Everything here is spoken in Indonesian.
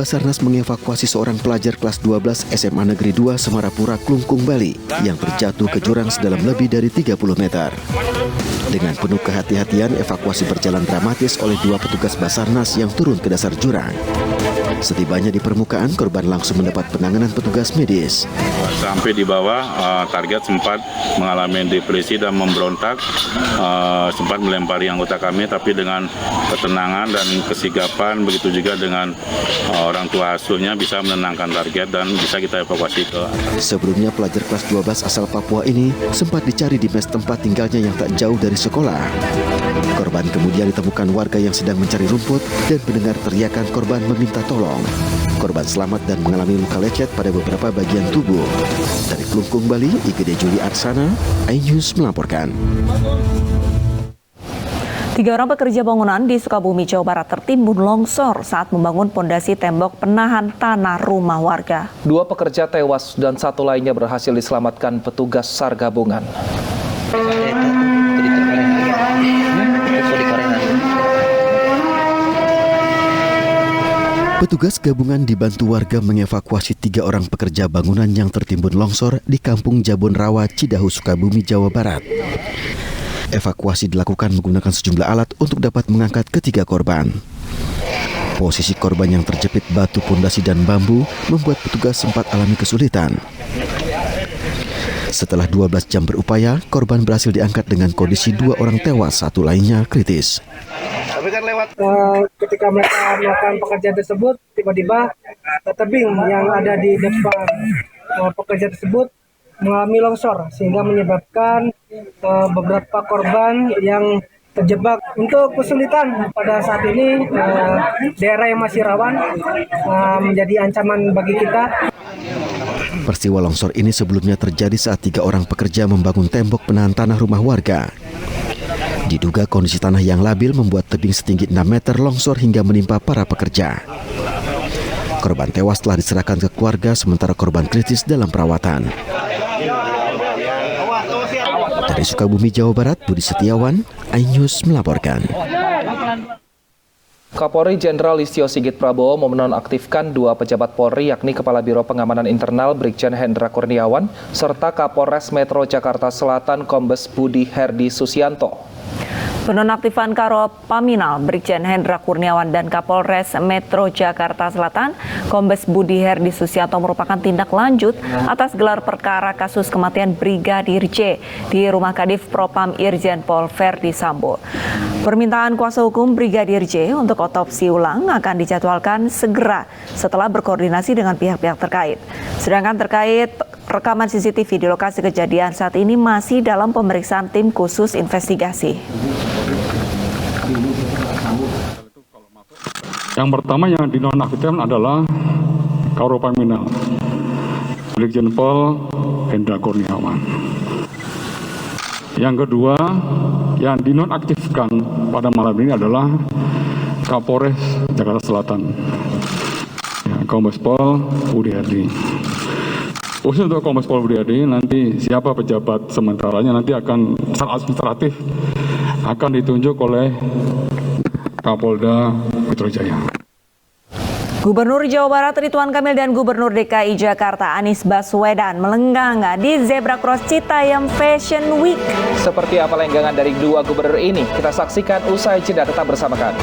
Basarnas mengevakuasi seorang pelajar kelas 12 SMA Negeri 2 Semarapura, Klungkung, Bali yang terjatuh ke jurang sedalam lebih dari 30 meter. Dengan penuh kehati-hatian, evakuasi berjalan dramatis oleh 2 petugas Basarnas yang turun ke dasar jurang. Setibanya di permukaan, korban langsung mendapat penanganan petugas medis. Sampai di bawah, target sempat mengalami depresi dan memberontak, sempat melempari anggota kami, tapi dengan ketenangan dan kesigapan, begitu juga dengan orang tua asuhnya bisa menenangkan target dan bisa kita evakuasi ke atas. Sebelumnya, pelajar kelas 12 asal Papua ini sempat dicari di mes tempat tinggalnya yang tak jauh dari sekolah. Korban kemudian ditemukan warga yang sedang mencari rumput dan mendengar teriakan korban meminta tolong. Korban selamat dan mengalami luka lecet pada beberapa bagian tubuh. Dari Klungkung, Bali, IGD Juli Arsana, iNews melaporkan. 3 orang pekerja bangunan di Sukabumi, Jawa Barat tertimbun longsor saat membangun pondasi tembok penahan tanah rumah warga. 2 pekerja tewas dan 1 lainnya berhasil diselamatkan petugas SAR gabungan. Petugas gabungan dibantu warga mengevakuasi 3 orang pekerja bangunan yang tertimbun longsor di Kampung Jabon Rawa, Cidahu, Sukabumi, Jawa Barat. Evakuasi dilakukan menggunakan sejumlah alat untuk dapat mengangkat ketiga korban. Posisi korban yang terjepit batu pondasi dan bambu membuat petugas sempat alami kesulitan. Setelah 12 jam berupaya, korban berhasil diangkat dengan kondisi 2 orang tewas, 1 lainnya kritis. Ketika mereka melakukan pekerjaan tersebut, tiba-tiba tebing yang ada di depan pekerja tersebut mengalami longsor sehingga menyebabkan beberapa korban yang terjebak. Untuk kesulitan pada saat ini, daerah yang masih rawan menjadi ancaman bagi kita. Peristiwa longsor ini sebelumnya terjadi saat 3 orang pekerja membangun tembok penahan tanah rumah warga. Diduga kondisi tanah yang labil membuat tebing setinggi 6 meter longsor hingga menimpa para pekerja. Korban tewas telah diserahkan ke keluarga, sementara korban kritis dalam perawatan. Dari Sukabumi, Jawa Barat, Budi Setiawan, iNews melaporkan. Kapolri Jenderal Listio Sigit Prabowo menonaktifkan 2 pejabat Polri, yakni Kepala Biro Pengamanan Internal Brigjen Hendra Kurniawan serta Kapolres Metro Jakarta Selatan Kombes Budi Herdi Susianto. Penonaktifan Karopaminal Brigjen Hendra Kurniawan dan Kapolres Metro Jakarta Selatan Kombes Budi Herdi Susianto merupakan tindak lanjut atas gelar perkara kasus kematian Brigadir J di Rumah Kadif Propam Irjen Pol Verdi Sambo. Permintaan kuasa hukum Brigadir J untuk otopsi ulang akan dijadwalkan segera setelah berkoordinasi dengan pihak-pihak terkait. Sedangkan terkait rekaman CCTV di lokasi kejadian saat ini masih dalam pemeriksaan tim khusus investigasi. Yang pertama yang dinonaktifkan adalah Karopaminal Brigjen Pol Hendra Kurniawan. Yang kedua yang dinonaktifkan pada malam ini adalah Kapolres Jakarta Selatan, Kombes Pol Budi Herdi. Khusus untuk Kombes Pol Budi Herdi, nanti siapa pejabat sementaranya nanti akan secara administratif akan ditunjuk oleh Kapolda Metro Jaya. Gubernur Jawa Barat Ridwan Kamil dan Gubernur DKI Jakarta Anies Baswedan melenggang di Zebra Cross Citayam Fashion Week. Seperti apa lenggangan dari 2 gubernur ini? Kita saksikan usai jeda, tetap bersama kami.